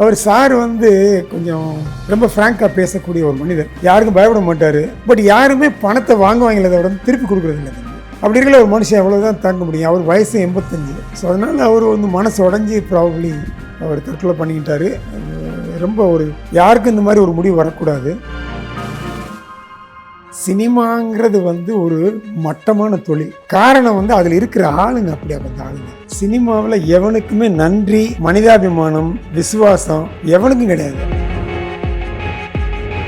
அவர் sir வந்து கொஞ்சம் ரொம்ப ஃப்ராங்காக பேசக்கூடிய ஒரு மனிதர், யாருக்கும் பயப்பட மாட்டார். பட் யாருமே பணத்தை வாங்குவாங்களே விட திருப்பி கொடுக்குறதில்ல. அப்படி இருக்கிற ஒரு மனுஷன் எவ்வளோதான் தாங்க முடியும். அவர் வயசு 85. ஸோ அதனால் அவர் வந்து மனசு உடஞ்சி ப்ராபப்ளி அவர் தற்கொலை பண்ணிக்கிட்டாரு. ரொம்ப ஒரு யாருக்கும் இந்த மாதிரி ஒரு முடிவு வரக்கூடாது. சினிமாங்கிறது வந்து ஒரு மட்டமான தொழில். காரணம் வந்து அதில் இருக்கிற ஆளுங்க அப்படியாப்பட்ட ஆளுங்க. சினிமாவில் எவனுக்குமே நன்றி, மனிதாபிமானம், விசுவாசம் எவனுக்கும் கிடையாது.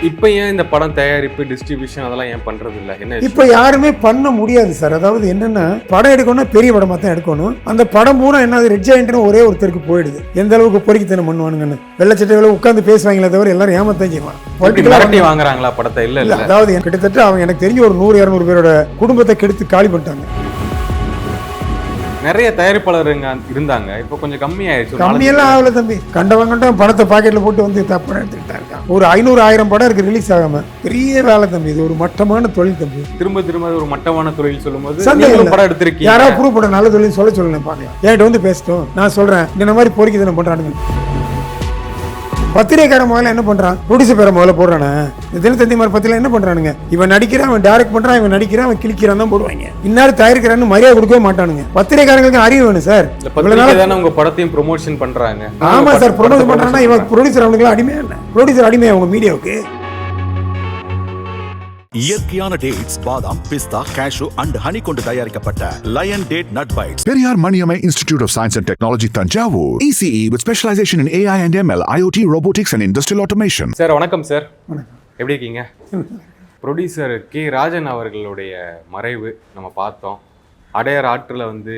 இப்போ ஏன் இந்த படம் தயாரிப்பு, டிஸ்ட்ரிபியூஷன் அதெல்லாம் ஏன் பண்றது இல்லை? என்ன இப்போ யாருமே பண்ண முடியாது சார். அதாவது என்னன்னா, படம் எடுக்கணும்னா பெரிய படமாக தான் எடுக்கணும். அந்த படம் பூரா என்ன ரெட் ஜாயிண்ட்னு ஒரே ஒருத்தருக்கு போயிடுது. எந்த அளவுக்கு பொறுக்கித்தனம் பண்ணுவானுங்கன்னு வெள்ளச்சட்டைகளை உட்காந்து பேசுவாங்களே தவிர எல்லாரும் ஏமாத்தான் செய்வாங்க. வாங்குறாங்களா படத்தை? இல்லை இல்லை. அதாவது கிட்டத்தட்ட அவங்க எனக்கு தெரிஞ்ச ஒரு 100-200 பேரோட குடும்பத்தை கெடுத்து காலி பண்ணிட்டாங்க. நிறைய தயாரிப்பாளருங்க இருந்தாங்க, இப்போ கொஞ்சம் கம்மியாயிடுச்சு. கம்மியெல்லாம் ஆகல தம்பி. கண்டவங்க படத்தை பாக்கெட்ல போட்டு வந்து தப்பு எடுத்துக்கிட்டா இருக்கான். ஒரு 500-1000 படம் இருக்கு ரிலீஸ் ஆகாம. பெரிய வேலை தம்பி. இது ஒரு மட்டமான தொழில் தம்பி. திரும்ப ஒரு மட்டமான தொழில் சொல்லும்போது படம் எடுத்திருக்கீங்க, யாராவது ப்ரூவ் பண்ண நல்ல தொழில் சொல்லுங்க பாக்கலாம். என்கிட்ட வந்து பேசட்டும், நான் சொல்றேன் இந்த மாதிரி பொறுக்கிதனம் பண்றானுங்க. பத்திரிகைக்கார முதல்ல என்ன பண்றான், ப்ரொடியூசர் பேரை முதல்ல போடுறானே. தினத்தந்தி மாதிரி பத்திரிகை என்ன பண்றானுங்க, இவன் நடிக்கிறான், அவன் டைரக்ட் பண்றான், இவன் நடிக்கிறான், அவன் கிழிக்கிறான் தான் போடுவாங்க. இன்னாரு தயாரிக்கிறான்னு மரியாதை கொடுக்கவே மாட்டானுங்க. பத்திரிகைக்காரங்களுக்கு அறிவு வேணும் சார். உங்க படத்தையும் ப்ரொமோஷன் பண்றாங்க. ஆமா சார், ப்ரொமோஷன் பண்றாங்கன்னா இவன் ப்ரொடியூசர் அவனுக்கு அடிமையா என்ன? ப்ரொடியூசர் அடிமையா அவங்க மீடியாவுக்கு. இயற்கையான டேட்ஸ், பாதாம், பிஸ்தா, கேஷு அண்ட் ஹனி கொண்டு தயாரிக்கப்பட்ட lion date nut bites. Periyar Maniammai institute of science and technology, Thanjavur. ECE with specialization in AI and ML, IoT, robotics and industrial automation. Sir வணக்கம் சார். எப்படி இருக்கீங்க? ப்ரொடியூசர் கே ராஜன் அவர்களுடைய மறைவு நம்ம பார்த்தோம். அடையார் ஆற்றில் வந்து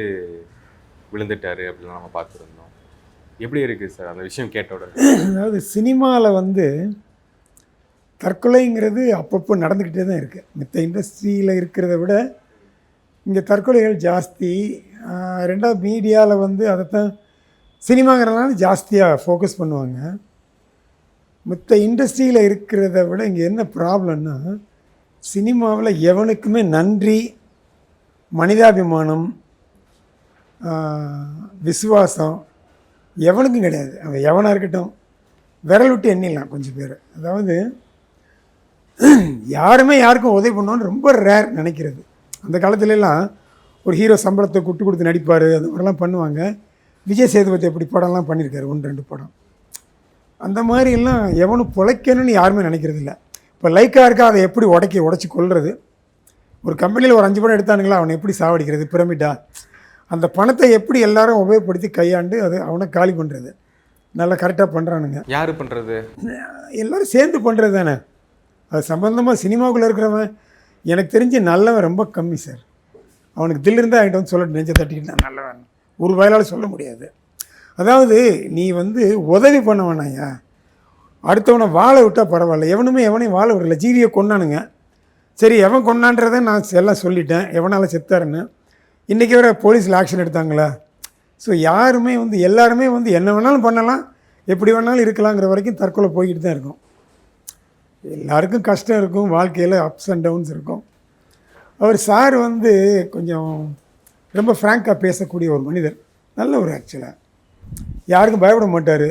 விழுந்துட்டாரு அப்படின்னு நம்ம பார்த்துருந்தோம். எப்படி இருக்கு சார் அந்த விஷயம் கேட்டோட? அதாவது சினிமாவில் வந்து தற்கொலைங்கிறது அப்பப்போ நடந்துக்கிட்டே தான் இருக்குது. மித்த இண்டஸ்ட்ரியில் இருக்கிறத விட இங்கே தற்கொலைகள் ஜாஸ்தி. ரெண்டாவது மீடியாவில் வந்து அதைத்தான் சினிமாங்கிறதுனால ஜாஸ்தியாக ஃபோக்கஸ் பண்ணுவாங்க. மித்த இண்டஸ்ட்ரியில் இருக்கிறத விட இங்கே என்ன ப்ராப்ளம்னா, சினிமாவில் எவனுக்குமே நன்றி, மனிதாபிமானம், விசுவாசம் எவனுக்கும் கிடையாது. அவன் எவனாக இருக்கட்டும், விரல் விட்டு எண்ணிடலாம் கொஞ்சம் பேர். அதாவது யாருமே யாருக்கும் உதவி பண்ணுவான்னு ரொம்ப ரேர் நினைக்கிறது. அந்த காலத்துலலாம் ஒரு ஹீரோ சம்பளத்தை கொடுத்து நடிப்பார், அந்த மாதிரிலாம் பண்ணுவாங்க. விஜய் சேதுபதி அப்படி படம்லாம் பண்ணியிருக்காரு, 1-2 படம். அந்த மாதிரிலாம் எவனும் பிழைக்கணும்னு யாருமே நினைக்கிறது இல்லை. இப்போ லைக்காக இருக்கா, அதை எப்படி உடச்சி கொள்வது. ஒரு கம்பெனியில் ஒரு 5 படம் எடுத்தானுங்களா, அவனை எப்படி சாவடிக்கிறது, பிரமிட்டா அந்த பணத்தை எப்படி எல்லாரும் உபயோகப்படுத்தி கையாண்டு அது அவனை காலி பண்ணுறது. நல்லா கரெக்டாக பண்ணுறானுங்க. யார் பண்ணுறது? எல்லோரும் சேர்ந்து பண்ணுறது தானே. அது சம்மந்தமாக சினிமாவுக்குள்ளே இருக்கிறவன் எனக்கு தெரிஞ்சு நல்லவன் ரொம்ப கம்மி சார். அவனுக்கு தில் இருந்தால் என்கிட்ட வந்து சொல்லிட்டு நெஞ்சை தட்டிக்கிட்டு நான் நல்லவன் ஒரு வயலால் சொல்ல முடியாது. அதாவது நீ வந்து உதவி பண்ண வேணாயா, அடுத்தவனை வாழை விட்டால் பரவாயில்ல. எவனையும் வாழ விடல. ஜீவியை கொண்டானுங்க, சரி எவன் கொண்டான்றதை நான் எல்லாம் சொல்லிட்டேன், எவனால் செத்தாருன்னு. இன்றைக்கி வர போலீஸில் ஆக்ஷன் எடுத்தாங்களா? ஸோ யாருமே வந்து எல்லாருமே வந்து என்ன வேணாலும் பண்ணலாம், எப்படி வேணாலும் இருக்கலாங்கிற வரைக்கும் தற்கொலை போய்கிட்டு தான் இருக்கும். எல்லாருக்கும் கஷ்டம் இருக்கும், வாழ்க்கையில் அப்ஸ் அண்ட் டவுன்ஸ் இருக்கும். அவர் சார் வந்து கொஞ்சம் ரொம்ப ஃப்ராங்காக பேசக்கூடிய ஒரு மனிதர், நல்ல ஒரு ஆக்சுவலாக யாருக்கும் பயப்பட மாட்டார்.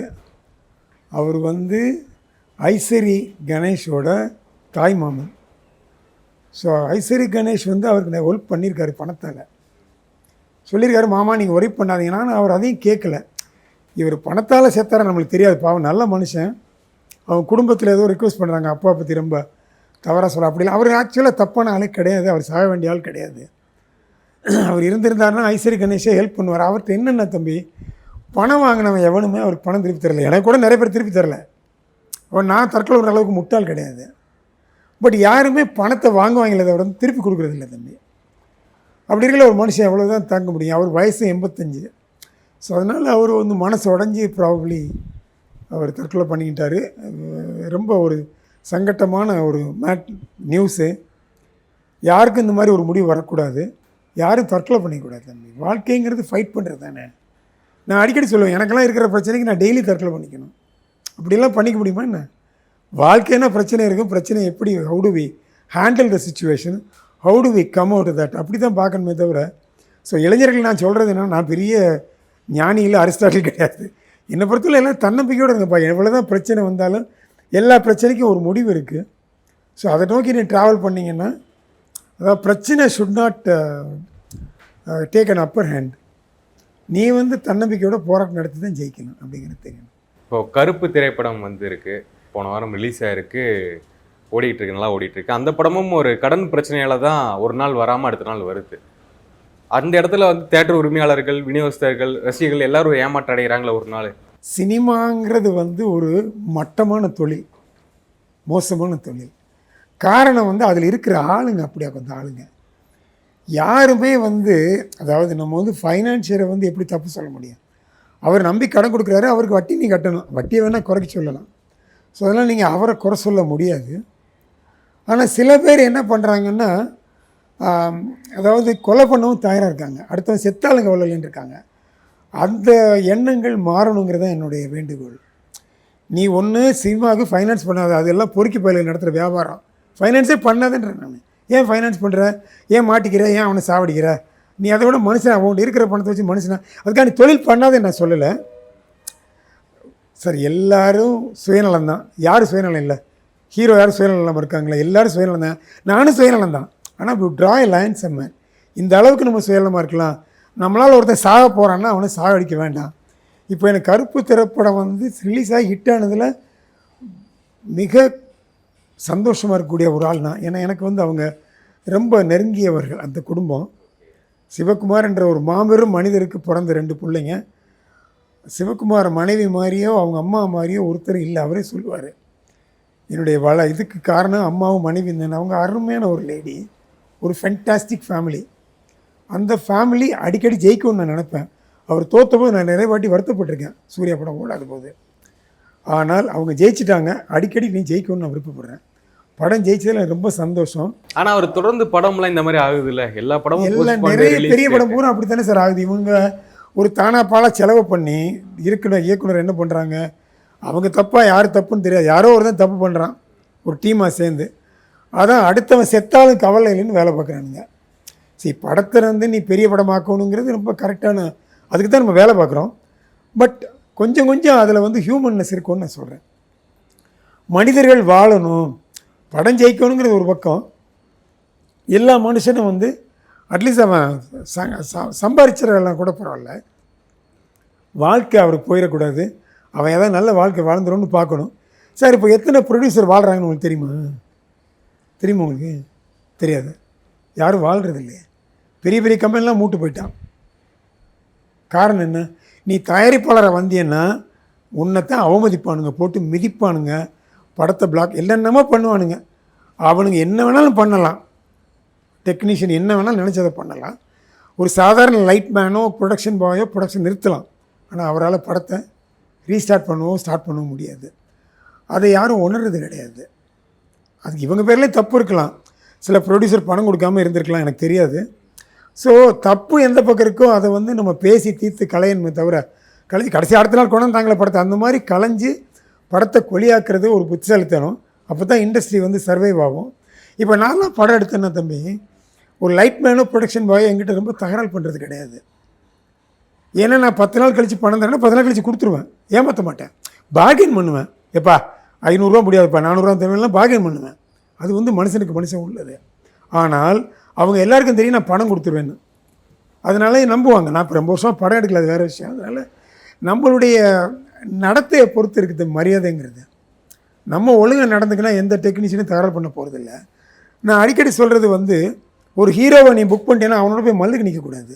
அவர் வந்து ஐஸ்வரி கணேஷோட தாய் மாமன். ஸோ ஐஸ்வரி கணேஷ் வந்து அவருக்கு ஹெல்ப் பண்ணியிருக்காரு பணத்தால். சொல்லியிருக்காரு, மாமா நீங்கள் ஒர்க் பண்ணாதீங்கன்னா. அவர் அதையும் கேட்கல. இவர் பணத்தால் சேர்த்தார நம்மளுக்கு தெரியாது, பாவம் நல்ல மனுஷன். அவங்க குடும்பத்தில் ஏதோ ரிக்வெஸ்ட் பண்ணுறாங்க, அப்பா பற்றி ரொம்ப தவறாக சொல்ல. அப்படிலாம் அவர் ஆக்சுவலாக தப்பான ஆளே கிடையாது, அவர் சாக வேண்டிய ஆள் கிடையாது. அவர் இருந்திருந்தாருன்னா ஐஸ்வரி கணேஷே ஹெல்ப் பண்ணுவார். அவர்கிட்ட என்னென்ன தம்பி, பணம் வாங்கினவன் எவனுமே அவருக்கு பணம் திருப்பி தரல. எனக்கு கூட நிறைய பேர் திருப்பி தரல. அவன் நான் தற்கொலை விடுற அளவுக்கு முட்டாள் கிடையாது. பட் யாருமே பணத்தை வாங்குவாங்களே விட திருப்பி கொடுக்குறதில்ல தம்பி. அப்படி இருக்கிற ஒரு மனுஷன் எவ்வளோதான் தாங்க முடியும். அவர் வயசு 85. ஸோ அதனால் அவர் வந்து மனசு உடஞ்சி ப்ராபப்ளி அவர் தற்கொலை பண்ணிக்கிட்டார். ரொம்ப ஒரு சங்கட்டமான ஒரு நியூஸு. யாருக்கும் இந்த மாதிரி ஒரு முடிவு வரக்கூடாது. யாரும் தற்கொலை பண்ணிக்கூடாது தம்பி. வாழ்க்கைங்கிறது ஃபைட் பண்ணுறது தானே. நான் அடிக்கடி சொல்லுவேன், எனக்கெல்லாம் இருக்கிற பிரச்சனைக்கு நான் டெய்லி தற்கொலை பண்ணிக்கணும். அப்படிலாம் பண்ணிக்க முடியுமா என்ன? வாழ்க்கைன்னா பிரச்சனை இருக்கும். பிரச்சனை எப்படி, how do we handle the situation, how do we come out that, அப்படி தான் பார்க்கணுமே தவிர. ஸோ இளைஞர்கள் நான் சொல்கிறது என்னன்னா, நான் பெரிய ஞானி இல்லை, அரிஸ்டாட்டில் கிடையாது. என்னை பொறுத்தவரை எல்லாம் தன்னம்பிக்கையோடு இருங்கப்பா. எவ்வளோ தான் பிரச்சனை வந்தாலும் எல்லா பிரச்சனைக்கும் ஒரு முடிவு இருக்குது. ஸோ அதை நோக்கி நீ ட்ராவல் பண்ணிங்கன்னா, அதாவது பிரச்சனை should not take an upper hand. நீ வந்து தன்னம்பிக்கையோட போராட்டம் நடத்தி தான் ஜெயிக்கணும் அப்படிங்கிறது தெரியும். இப்போது கருப்பு திரைப்படம் வந்து இருக்குது, போன வாரம் ரிலீஸ் ஆகிருக்கு, ஓடிட்டு இருக்கு, நல்லா ஓடிட்டு இருக்கு. அந்த படமும் ஒரு கடன் பிரச்சனையால தான் ஒரு நாள் வராமல் அடுத்த நாள் வருது. அந்த இடத்துல வந்து தேட்டர் உரிமையாளர்கள், விநியோகஸ்தர்கள், ரசிகர்கள் எல்லாரும் ஏமாற்ற அடைகிறாங்களே ஒரு நாள். சினிமாங்கிறது வந்து ஒரு மட்டமான தொழில், மோசமான தொழில். காரணம் வந்து அதில் இருக்கிற ஆளுங்க அப்படியா கொஞ்சம் ஆளுங்க யாருமே வந்து, அதாவது நம்ம வந்து ஃபைனான்சியரை வந்து எப்படி தப்பு சொல்ல முடியும்? அவர் நம்பி கடன் கொடுக்குறாரு, அவருக்கு வட்டி நீ கட்டணும். வட்டியை வேணால் குறைக்க சொல்லலாம். ஸோ அதனால் நீங்கள் அவரை குறை சொல்ல முடியாது. ஆனால் சில பேர் என்ன பண்ணுறாங்கன்னா, அதாவது கொலை பண்ணவும் தயாராக இருக்காங்க, அடுத்தவன் செத்தாலும் கவலைன்னு இருக்காங்க. அந்த எண்ணங்கள் மாறணுங்கிறதான் என்னுடைய வேண்டுகோள். நீ ஒன்று சினிமாவுக்கு ஃபைனான்ஸ் பண்ணாத, அதெல்லாம் பொறுக்கி பயில நடத்துகிற வியாபாரம். ஃபைனான்ஸே பண்ணாதுன்றேன் நான். ஏன் ஃபைனான்ஸ் பண்ணுற, ஏன் மாட்டிக்கிற, ஏன் அவனை சாவடிக்கிற? நீ அதை விட மனுஷன் அவன் இருக்கிற பணத்தை வச்சு மனுஷனா, அதுக்காக நீ தொழில் பண்ணாதே நான் சொல்லலை சார். எல்லோரும் சுயநலம் தான். யார் சுயநலம் இல்லை? ஹீரோ யாரும் சுயநலம் இல்லாமல் இருக்காங்களா? எல்லோரும் சுயநலம் தான். நானும் சுயநலம் தான். ஆனால் இப்போ ட்ரா எ லைன் சம்மர். இந்த அளவுக்கு நம்ம சுயநலமாக இருக்கலாம். நம்மளால் ஒருத்தன் சாக போகிறான்னா அவனை சாகடிக்க வேண்டாம். இப்போ எனக்கு கருப்பு திரைப்படம் வந்து ரிலீஸ் ஆகி ஹிட் ஆனதில் மிக சந்தோஷமாக இருக்கக்கூடிய ஒரு ஆள் தான். ஏன்னா எனக்கு வந்து அவங்க ரொம்ப நெருங்கியவர்கள். அந்த குடும்பம் சிவகுமார் என்ற ஒரு மாபெரும் மனிதருக்கு பிறந்த 2 பிள்ளைங்க. சிவகுமார் மனைவி மாதிரியோ அவங்க அம்மா மாதிரியோ ஒருத்தர் இல்லை. அவரே சொல்லுவார், என்னுடைய இதுக்கு காரணம் அம்மாவும் மனைவி தானே. அவங்க அருமையான ஒரு லேடி, ஒரு ஃபென்டாஸ்டிக் ஃபேமிலி. அந்த ஃபேமிலி அடிக்கடி ஜெயிக்கும்னு நான் நினப்பேன். அவர் தோற்றபோது நான் நிறைய வாட்டி வருத்தப்பட்டிருக்கேன், சூர்யா படம் ஓடாத போது. ஆனால் அவங்க ஜெயிச்சிட்டாங்க. அடிக்கடி நீ ஜெயிக்கணும்னு நான் விருப்பப்படுறேன். படம் ஜெயிச்சதில் எனக்கு ரொம்ப சந்தோஷம். ஆனால் அவர் தொடர்ந்து படம்லாம் இந்த மாதிரி ஆகுது இல்லை? எல்லா படமும் எல்லாம் நிறைய பெரிய படம் பூரா அப்படி தானே சார் ஆகுது. இவங்க ஒரு தானாப்பாலாக செலவு பண்ணி இயக்குனர் என்ன பண்ணுறாங்க, அவங்க தப்பாக யார் தப்புன்னு தெரியாது, யாரோ ஒரு தான் தப்பு பண்ணுறான் ஒரு டீமாக சேர்ந்து. அதான் அடுத்தவன் செத்தாலும் கவலை இல்லைன்னு வேலை பார்க்குறானுங்க. சரி, படத்தை வந்து நீ பெரிய படமாக்கணுங்கிறது ரொம்ப கரெக்டான, அதுக்கு தான் நம்ம வேலை பார்க்குறோம். பட் கொஞ்சம் கொஞ்சம் அதில் வந்து ஹியூமன்னஸ் இருக்கும்னு நான் சொல்கிறேன். மனிதர்கள் வாழணும், படம் ஜெயிக்கணுங்கிறது ஒரு பக்கம். எல்லா மனுஷனும் வந்து அட்லீஸ்ட் அவன் சம்பாதிச்சிடலாம் கூட பரவாயில்ல, வாழ்க்கை அவருக்கு போயிடக்கூடாது. அவன் ஏதாவது நல்ல வாழ்க்கை வாழ்ந்துரும்னு பார்க்கணும். சார், இப்போ எத்தனை ப்ரொடியூசர் வாழ்கிறாங்கன்னு உங்களுக்கு தெரியுமா உங்களுக்கு? தெரியாது. யாரும் வாழ்கிறது இல்லையே. பெரிய பெரிய கம்பெனிலாம் மூட்டு போயிட்டான். காரணம் என்ன? நீ தயாரிப்பாளரை வந்தியன்னா உன்னைத்தான் அவமதிப்பானுங்க, போட்டு மிதிப்பானுங்க, படத்தை பிளாக் என்னென்னமோ பண்ணுவானுங்க. அவனுங்க என்ன வேணாலும் பண்ணலாம், டெக்னீஷியன் என்ன வேணாலும் நினச்சதை பண்ணலாம். ஒரு சாதாரண லைட் மேனோ ப்ரொடக்ஷன் பாயோ ப்ரொடக்ஷன் நிறுத்தலாம். ஆனால் அவரால் படத்தை ரீஸ்டார்ட் ஸ்டார்ட் பண்ணவும் முடியாது. அதை யாரும் உணர்றது கிடையாது. அதுக்கு இவங்க பேர்லேயே தப்பு இருக்கலாம், சில ப்ரொடியூசர் பணம் கொடுக்காமல் இருந்திருக்கலாம், எனக்கு தெரியாது. ஸோ தப்பு எந்த பக்கம் இருக்கோ அதை வந்து நம்ம பேசி தீர்த்து கலையணுமே தவிர, கலைஞ்சி கடைசி அடுத்த நாள் கொண்டு வந்தாங்களே படத்தை, அந்த மாதிரி கலைஞ்சி படத்தை கொலியாக்குறது ஒரு புத்திசாலித்தனம். அப்போ தான் இண்டஸ்ட்ரி வந்து சர்வைவ் ஆகும். இப்போ நான்லாம் படம் எடுத்தேன்னா தம்பி, ஒரு லைட் மேனோ ப்ரொடக்ஷன் பாயோ என்கிட்ட ரொம்ப தகராறு பண்ணுறது கிடையாது. ஏன்னா நான் 10 நாள் கழித்து பணம் தரேன்னா 10 நாள் கழித்து கொடுத்துருவேன், ஏமாற்ற மாட்டேன், பார்கெயின் பண்ணுவேன். எப்பா 500 முடியாதுப்பா 400 தேவையெல்லாம் பார்கெயின் பண்ணுவேன். அது வந்து மனுஷனுக்கு மனுஷன் உள்ளது. ஆனால் அவங்க எல்லாருக்கும் தெரியும் நான் பணம் கொடுத்துருவேன்னு. அதனால நம்புவாங்க. நான் இப்போ ரொம்ப வருஷமாக படம் எடுக்கல, அது வேறு விஷயம். அதனால் நம்மளுடைய நடத்தையை பொறுத்து இருக்குது மரியாதைங்கிறது. நம்ம ஒழுங்காக நடந்துக்கினா எந்த டெக்னீஷியனும் தகராறு பண்ண போகிறதில்ல. நான் அடிக்கடி சொல்கிறது வந்து, ஒரு ஹீரோவை நீ புக் பண்ணிட்டேன்னா அவனோட போய் மல்லுக்கு நிற்கக்கூடாது.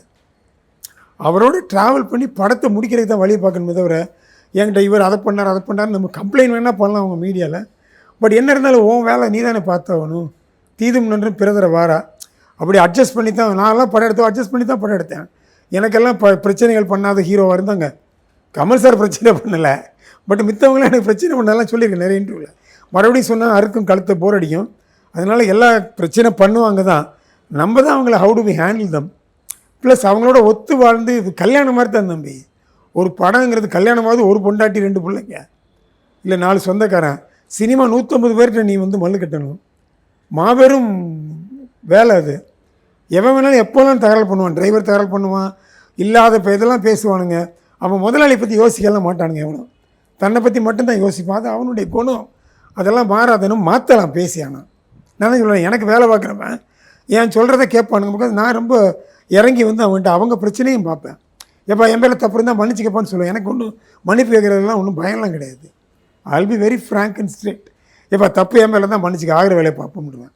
அவரோட ட்ராவல் பண்ணி படத்தை முடிக்கிறதுக்கு தான் வழியை பார்க்கணுமே தவிர, என்கிட்ட இவர் அதை பண்ணார் நம்ம கம்ப்ளைண்ட் வேணால் பண்ணலாம் அவங்க மீடியாவில். பட் என்ன இருந்தாலும் உன் வேலை நீ தானே பார்த்தாகணும். தீதும் நன்றும் பிறதர வாரா. அப்படி அட்ஜஸ்ட் பண்ணி தான் நான்லாம் படம் எடுத்தோம், அட்ஜஸ்ட் பண்ணி தான் படம் எடுத்தேன். எனக்கெல்லாம் பிரச்சனைகள் பண்ணாத ஹீரோவாக இருந்தாங்க. கமல் சார் பிரச்சனை பண்ணலை, பட் மித்தவங்களாம் எனக்கு பிரச்சனை பண்ணலாம் சொல்லியிருக்கேன் நிறைய இன்டர்வியூவில். மறுபடியும் சொன்னால் அறுக்கும் கழுத்தை போர் அடிக்கும். அதனால் எல்லா பிரச்சனை பண்ணுவாங்க தான். நம்ம தான் அவங்கள how do we handle them. Plus அவங்களோட ஒத்து வாழ்ந்து, இது கல்யாணம் மாதிரி தான் தம்பி. ஒரு படங்கிறது கல்யாணமாவது ஒரு பொண்டாட்டி 2 பிள்ளைங்க இல்லை 4 சொந்தக்காரன். சினிமா 150 பேர்கிட்ட நீ வந்து மல்லு கட்டணும். மாபெரும் வேலை அது. எவன் வேணாலும் எப்போலாம் தகராறு பண்ணுவான். டிரைவர் தகராறு பண்ணுவான், இல்லாத இப்போ இதெல்லாம் பேசுவானுங்க. அவன் முதலாளி பற்றி யோசிக்கலாம் மாட்டானுங்க எவனும், தன்னை பற்றி மட்டும்தான் யோசிப்பான். அது அவனுடைய குணம், அதெல்லாம் மாறாதனும் மாற்றலாம் பேசி. ஆனால் நான் தான் சொல்லுவேன், எனக்கு வேலை பார்க்குறவன் ஏன் சொல்கிறத கேட்பானுங்க. பிகாஸ் நான் ரொம்ப இறங்கி வந்து அவன்கிட்ட அவங்க பிரச்சனையும் பார்ப்பேன். எப்போ என் பேரில் தப்பு இருந்தால் மன்னிச்சிக்கப்பான்னு சொல்லுவேன். எனக்கு ஒன்றும் மன்னிப்பு கேட்குறதுலாம் ஒன்றும் பயம்லாம் கிடையாது. I will be very frank and straight. எப்போ தப்பு என் மேலே தான் மன்னிச்சிக்க, ஆகிற வேலையை பார்ப்போம்டுவேன்.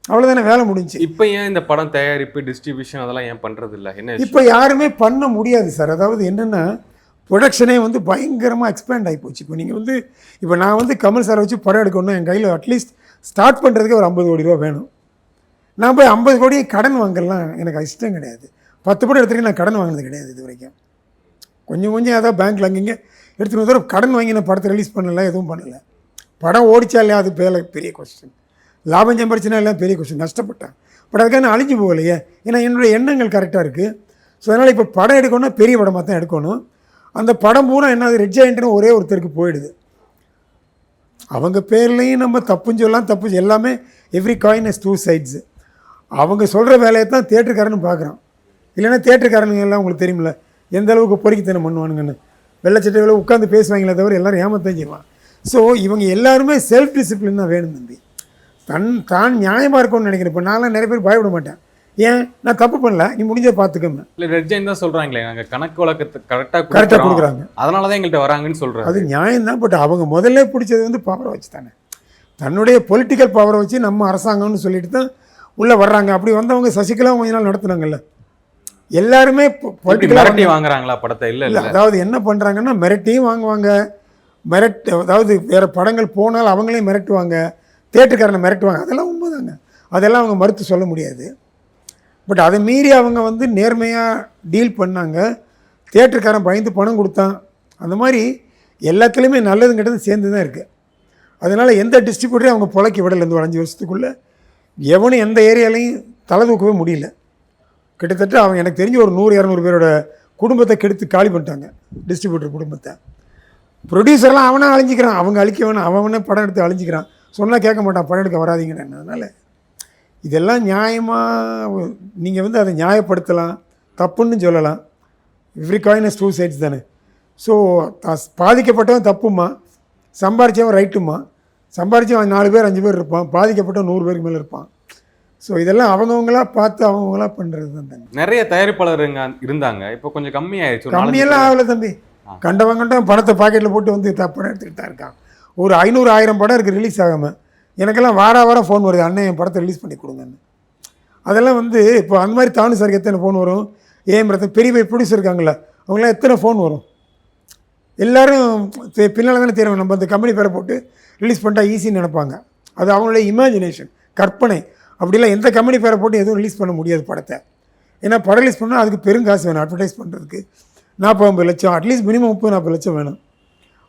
அவ்வளோதானே, வேலை முடிஞ்சு. இப்போ ஏன் இந்த படம் தயாரிப்பு டிஸ்ட்ரிபியூஷன் அதெல்லாம் ஏன் பண்ணுறது இல்லை? என்ன இப்போ யாருமே பண்ண முடியாது சார். அதாவது என்னென்னா ப்ரொடக்ஷனே வந்து பயங்கரமாக எக்ஸ்பேண்ட் ஆகி போச்சு. இப்போ நீங்கள் வந்து இப்போ நான் வந்து கமல் சாரை வச்சு படம் எடுக்கணும், என் கையில் அட்லீஸ்ட் ஸ்டார்ட் பண்ணுறதுக்கே ஒரு 50 கோடி ரூபா வேணும். நான் போய் 50 கோடியை கடன் வாங்கலாம் எனக்கு இஷ்டம் கிடையாது. 10 படம் எடுத்துகிட்டு நான் கடன் வாங்கினது கிடையாது இது வரைக்கும். கொஞ்சம் ஏதாவது பேங்க்கில் அங்கங்கே எடுத்துகிட்டு தவிர கடன் வாங்கி நான் படத்தை ரிலீஸ் பண்ணலை, எதுவும் பண்ணலை. படம் ஓடிச்சா இல்லையா அது பெரிய கொஸ்டின். லாபம் சம்பாரிச்சினா இல்லை பெரிய கொஸ்டின். நஷ்டப்பட்டேன், பட் அதுக்காக நான் அழிஞ்சு போகலையே. ஏன்னா என்னுடைய எண்ணங்கள் கரெக்டாக இருக்குது. ஸோ அதனால் இப்போ படம் எடுக்கணும்னா பெரிய படமாக தான் எடுக்கணும். அந்த படம் பூரா என்ன ரெட் ஜாயிண்ட்னு ஒரே ஒருத்தருக்கு போயிடுது. அவங்க பேர்லேயும் நம்ம தப்புன்னு சொல்லலாம், தப்பு எல்லாமே எவ்ரி காயின் ஹஸ் 2 sides. அவங்க சொல்கிற வேலையை தான் தேட்டருக்காரன்னு பார்க்குறான். இல்லைன்னா தேட்டருக்காரனுங்க எல்லாம் உங்களுக்கு தெரியுமில்ல எந்த அளவுக்கு பொறுக்கித்தனம் பண்ணுவானுங்கன்னு. வெள்ளச்சட்டைகளை உட்காந்து பேசுவாங்களே தவிர எல்லோரும் ஏமாத்தான் செய்வான். ஸோ இவங்க எல்லாருமே செல்ஃப் டிசிப்ளின் தான் வேணும் தம்பி. தான் நியாயமாக இருக்கும்னு நினைக்கிறேன். இப்போ நான்லாம் நிறைய பேர் பயப்பட மாட்டேன். ஏன், நான் தப்பு பண்ணல, நீ முடிஞ்ச பார்த்துக்கோங்க. இல்லை ரெட் ஜெயின் தான் சொல்கிறாங்களே, நாங்கள் கணக்கு வழக்கத்தை கரெக்டாக கொடுக்குறாங்க, அதனால தான் எங்கள்கிட்ட வராங்கன்னு சொல்கிறாங்க. அது நியாயம்தான். பட் அவங்க முதல்ல பிடிச்சது வந்து பவரை வச்சு தானே, தன்னுடைய பொலிட்டிக்கல் பவரை வச்சு நம்ம அரசாங்கம்னு சொல்லிட்டு தான் உள்ளே வர்றாங்க. அப்படி வந்தவங்க சசிகலா கொஞ்ச நாள் நடத்துனாங்கல்ல. எல்லாருமே மிரட்டி வாங்குறாங்களா படத்தை? இல்லை இல்லை, அதாவது என்ன பண்ணுறாங்கன்னா மிரட்டியும் வாங்குவாங்க, அதாவது வேறு படங்கள் போனால் அவங்களையும் மிரட்டுவாங்க, தேட்டருக்காரனை மிரட்டுவாங்க. அதெல்லாம் உண்மைதாங்க, அதெல்லாம் அவங்க மறுத்து சொல்ல முடியாது. பட் அதை மீறி அவங்க வந்து நேர்மையாக டீல் பண்ணாங்க. தேட்டருக்காரன் பயந்து பணம் கொடுத்தான். அந்த மாதிரி எல்லாத்துலேயுமே நல்லதும் கெட்டதும் சேர்ந்து தான் இருக்குது. அதனால் எந்த டிஸ்ட்ரிபியூட்டரையும் அவங்க புழைக்க விடலை. இந்த ஒரு 5 வருஷத்துக்குள்ளே எவனும் எந்த ஏரியாலையும் தலை தூக்கவே முடியல. கிட்டத்தட்ட அவங்க எனக்கு தெரிஞ்சு ஒரு 100-200 பேரோட குடும்பத்தை கெடுத்து காலி பண்ணிட்டாங்க, டிஸ்ட்ரிபியூட்டர் குடும்பத்தை. ப்ரொடியூசர்லாம் அவனா அழிஞ்சிக்கிறான், அவங்க அழிக்க வேணாம், அவனே படம் எடுத்து அழிஞ்சிக்கிறான். சொன்னால் கேட்க மாட்டான், படம் எடுக்க வராதிங்கன்னு. அதனால் இதெல்லாம் நியாயமாக நீங்கள் வந்து அதை நியாயப்படுத்தலாம், தப்புன்னு சொல்லலாம். எவ்ரி காயின் ஹஸ் 2 sides தானே. ஸோ பாதிக்கப்பட்டவன் தப்புமா, சம்பாரித்தவன் ரைட்டுமா. சம்பாரித்தவன் 4 பேர் 5 பேர் இருப்பான், பாதிக்கப்பட்டவன் 100 பேருக்கு மேலே இருப்பான். ஸோ இதெல்லாம் அவங்கவுங்களா பார்த்து அவங்கவுங்களா பண்ணுறது தான் தம்பி. நிறைய தயாரிப்பாளர் இருந்தாங்க, இப்போ கொஞ்சம் கம்மியாயிடுச்சு. கம்மியெல்லாம் ஆகலை தம்பி. கண்டவன் படத்தை பாக்கெட்டில் போட்டு வந்து படம் எடுத்துக்கிட்டு தான் இருக்கான். ஒரு 500-1000 படம் இருக்குது ரிலீஸ் ஆகாமல். எனக்கெல்லாம் வாரம் ஃபோன் வருது, அண்ணன் என் படத்தை ரிலீஸ் பண்ணி கொடுங்கன்னு. அதெல்லாம் வந்து இப்போ அந்த மாதிரி தானு சாருக்கு எத்தனை ஃபோன் வரும், ஏஎம் ரத்தன் பெரிய பெரிய ப்ரொடியூசர் இருக்காங்களா, அவங்களாம் எத்தனை ஃபோன் வரும். எல்லோரும் பின்னால் தானே தெரியும், நம்ம அந்த கம்பெனி பேரை போட்டு ரிலீஸ் பண்ணிட்டா ஈஸின்னு நினைப்பாங்க. அது அவங்களுடைய இமேஜினேஷன், கற்பனை. அப்படிலாம் எந்த கம்பெனி பேரை போட்டு எதுவும் ரிலீஸ் பண்ண முடியாது படத்தை. ஏன்னா படம் ரிலீஸ் பண்ணால் அதுக்கு பெருங்காசு வேணும். அட்வர்டைஸ் பண்ணுறதுக்கு 40-50 லட்சம், அட்லீஸ்ட் மினிமம் 30-40 லட்சம் வேணும்.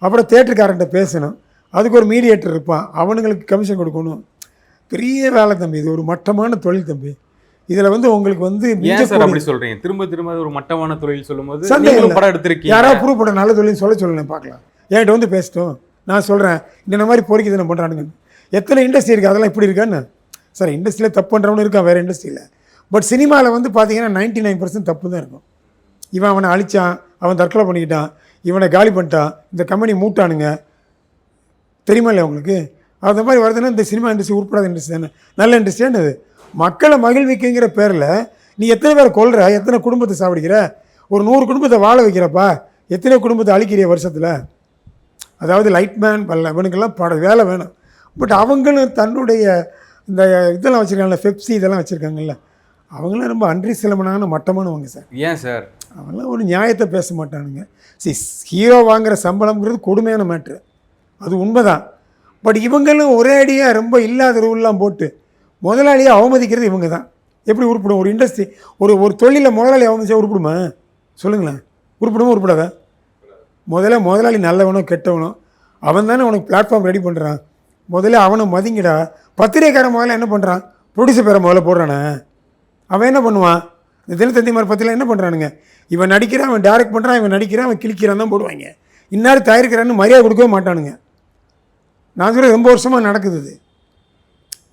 அப்புறம் தேட்டருக்காரன்ட்ட பேசணும், அதுக்கு ஒரு மீடியேட்டர் இருப்பான், அவனுங்களுக்கு கமிஷன் கொடுக்கணும். பெரிய வேலை தம்பி, இது ஒரு மட்டமான தொழில் தம்பி. இதில் வந்து உங்களுக்கு வந்து அப்படி சொல்கிறீங்க, திரும்ப ஒரு மட்டமான தொழில் சொல்லும்போது சந்தேகம் படம் எடுத்திருக்கீங்க. யாராவது ப்ரூவ் பண்ண நல்ல தொழில் சொல்லுங்க பார்க்கலாம். என்கிட்ட வந்து பேசிட்டோம், நான் சொல்கிறேன் இந்த மாதிரி பொறுக்கி தானே பண்ணுறானுங்க. எத்தனை இண்டஸ்ட்ரி இருக்குது, அதெல்லாம் இப்படி இருக்கான்னு. சார் இண்டஸ்ட்ரியில் தப்பு பண்ணுறவனு இருக்கான் வேறு இண்டஸ்ட்ரியில். பட் சினிமாவில் வந்து பார்த்தீங்கன்னா 99% தப்பு தான் இருக்கும். இவன் அவனை அழித்தான், அவன் தற்கொலை பண்ணிக்கிட்டான், இவனை காலி பண்ணிட்டான், இந்த கம்பெனி மூட்டானுங்க, தெரியுமா இல்லையா உங்களுக்கு? அந்த மாதிரி வருதுன்னா இந்த சினிமா இண்டஸ்ட்ரி உருப்படாத இண்டஸ்ட்ரி தானே, நல்ல இண்டஸ்ட்ரியானது. அது மக்களை மகிழ்விக்குங்கிற பேரில் நீ எத்தனை பேரை கொல்ற, எத்தனை குடும்பத்தை சாப்பிடுகிற, ஒரு 100 குடும்பத்தை வாழ வைக்கிறப்பா, எத்தனை குடும்பத்தை அழிக்கிறிய வருஷத்தில். அதாவது லைட்மேன் இவனுக்கெல்லாம் வேலை வேணும். பட் அவங்களும் தன்னுடைய இந்த இதெல்லாம் வச்சுருக்காங்கல்ல, பெப்சி இதெல்லாம் வச்சுருக்காங்கல்ல, அவங்களாம் ரொம்ப அன்றிசிலமனான மட்டமானவங்க சார். ஏன் சார்? அவங்களாம் ஒரு நியாயத்தை பேச மாட்டானுங்க. ஹீரோ வாங்குகிற சம்பளம்ங்கிறது கொடுமையான மேட்ரு, அது உண்மைதான். பட் இவங்களும் ஒரே அடியாக ரொம்ப இல்லாத ரூல்லாம் போட்டு முதலாளியாக அவமதிக்கிறது இவங்க தான். எப்படி உருப்பிடும் ஒரு இண்டஸ்ட்ரி, ஒரு தொழிலில் முதலாளி அவமதிச்சா உருப்பிடுமா சொல்லுங்களேன்? உருப்பிடாதா? முதலாளி நல்லவனோ கெட்டவனோ அவன் தானே உனக்கு பிளாட்ஃபார்ம் ரெடி பண்ணுறான். முதல்ல அவனை மதிங்கடா. பத்திரிகைக்காரன் முதல்ல என்ன பண்ணுறான், ப்ரொடியூசர் பேரை முதல்ல போடுறானே, அவன் என்ன பண்ணுவான்? இந்த தினத்தந்தி மாதிரி பற்றிலாம் என்ன பண்ணுறானுங்க, இவன் நடிக்கிறான், அவன் டைரக்ட் பண்ணுறான், இவன் நடிக்கிறான், அவன் கிழிக்கிறான் தான் போடுவாங்க. இன்னாரும் தயாரிக்கிறான்னு மரியாதை கொடுக்கவே மாட்டானுங்க. நான் சொல்ல ரொம்ப வருஷமாக நடக்குது. இது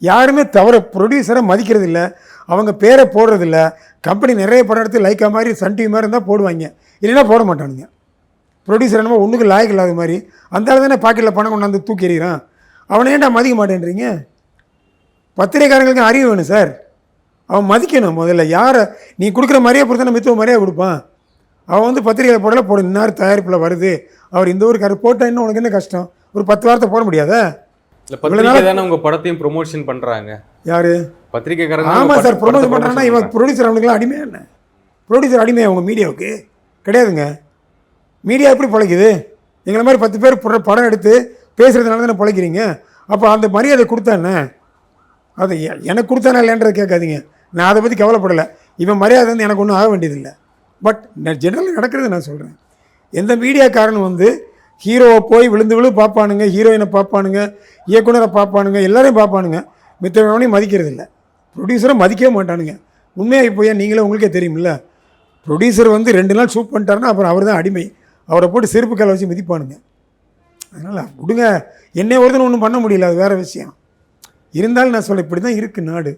யாருமே தவிர ப்ரொடியூசரை மதிக்கிறது இல்லை, அவங்க பேரை போடுறதில்ல. கம்பெனி நிறைய படம் எடுத்து லைக்கா மாதிரி சன் டிவி மாதிரி இருந்தால் போடுவாங்க, இல்லைன்னா போட மாட்டானுங்க. ப்ரொடியூசர் என்னமோ ஒன்றுக்கு லாயக்கு இல்லாத மாதிரி அந்த ஆள் தானே பாக்கெட்டில் பணம் கொண்டாந்து தூக்கி எறிகிறான். அவனை ஏன்டா மதிக்க மாட்டேன்றீங்க? பத்திரிகைக்காரங்களுக்கு அறிவு வேணும் சார். அவன் மதிக்கணும் முதல்ல. யாரை நீ கொடுக்குற மாதிரியே பொறுத்த மித்தவ மாதிரியே கொடுப்பான். அவன் வந்து பத்திரிகையில் போடல போட இன்னார் தயாரிப்பில் வருது, அவர் இந்த ஊருக்காரர் போட்டால் இன்னும் உனக்கு என்ன கஷ்டம்? ஒரு 10 வார்த்தை போட முடியாதா? இல்லை, பத்திரிகை தானே உங்க படத்தையும் ப்ரொமோஷன் பண்றாங்க. யாரு? பத்திரிகைக்காரங்க. ஆமாம் சார், ப்ரொமோஷன் பண்ணுறாங்கன்னா இவன் ப்ரொடியூசர் அவனுக்குலாம் அடிமையா என்ன? ப்ரொடியூசர் அடிமையா உங்கள் மீடியாவுக்கு கிடையாதுங்க. மீடியா எப்படி பிழைக்குது? எங்களை மாதிரி 10 பேர் படம் எடுத்து பேசுகிறதுனால தானே பிழைக்கிறீங்க. அப்போ அந்த மரியாதை கொடுத்தானே, அது எனக்கு கொடுத்தானே இல்லைன்றதை கேட்காதீங்க. நான் அதை பற்றி கவலைப்படலை. இவன் மரியாதை வந்து எனக்கு ஒன்றும் ஆக வேண்டியதில்லை. பட் ஜெனரலாக நடக்கிறது நான் சொல்கிறேன். எந்த மீடியாக்காரன் வந்து ஹீரோவை போய் விழுந்து பார்ப்பானுங்க, ஹீரோயினை பார்ப்பானுங்க, இயக்குனரை பார்ப்பானுங்க, எல்லாரையும் பார்ப்பானுங்க, மித்தவனையும் மதிக்கிறது இல்லை. ப்ரொடியூசரை மதிக்கவே மாட்டானுங்க. உண்மையாக இப்போ நீங்களே உங்களுக்கே தெரியுமில்ல, ப்ரொடியூசர் வந்து 2 நாள் ஷூட் பண்ணிட்டாருன்னா அப்புறம் அவர் தான் அடிமை. அவரை போட்டு செருப்பு காலை வச்சு மிதிப்பானுங்க. அதனால் விடுங்க. என்னை ஒருத்தன் ஒன்றும் பண்ண முடியல, அது வேறு விஷயம். இருந்தாலும் நான் சொல்ல இப்படி தான் இருக்குது நாடு.